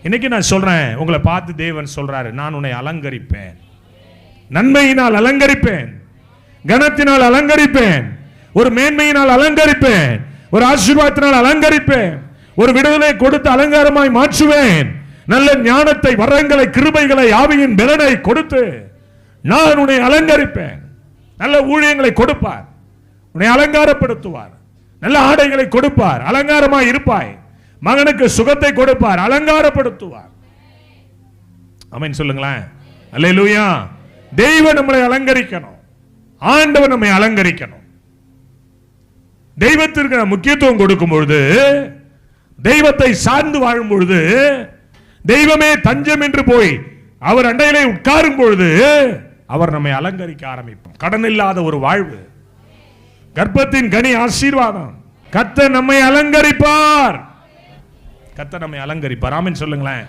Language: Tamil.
இன்னைக்கு நான் சொல்றேன், உங்களை பார்த்து தேவன் சொல்றாரு, நான் உன்னை அலங்கரிப்பேன், நன்மையினால் அலங்கரிப்பேன், கனத்தினால் அலங்கரிப்பேன், ஒரு மேன்மையினால் அலங்கரிப்பேன், ஒரு ஆசீர்வாதத்தினால் அலங்கரிப்பேன், ஒரு விடுதலை கொடுத்து அலங்காரமாய் மாற்றுவேன், நல்ல ஞானத்தை, வரங்களை, கிருபைகளை, ஆவியின் பலனை கொடுத்து நான் உன்னை அலங்கரிப்பேன். நல்ல ஊழியங்களை கொடுப்பார், உன்னை அலங்காரப்படுத்துவார், நல்ல ஆடைகளை கொடுப்பார், அலங்காரமாய் இருப்பாய். மகனுக்கு சுகத்தை கொடுப்பார், அலங்காரப்படுத்துவார். ஆமென் சொல்லுங்களேன். அல்லேலூயா. தெய்வம் நம்மளை அலங்கரிக்கணும், ஆண்டவர் நம்மை அலங்கரிக்கணும். தெய்வத்திற்கு முக்கியத்துவம் கொடுக்கும் பொழுது, தெய்வத்தை சார்ந்து வாழும் பொழுது, தெய்வமே தஞ்சம் என்று போய் அவர் அண்டையிலே உட்காரும் பொழுது அவர் நம்மை அலங்கரிக்க ஆரம்பிப்பார். கடன் இல்லாத ஒரு வாழ்வு, கர்ப்பத்தின் கனி ஆசீர்வாதம். கர்த்தர் நம்மை அலங்கரிப்பார், கர்த்தர் நம்மை அலங்கரிப்பார். ஆமென் சொல்லுங்களேன்.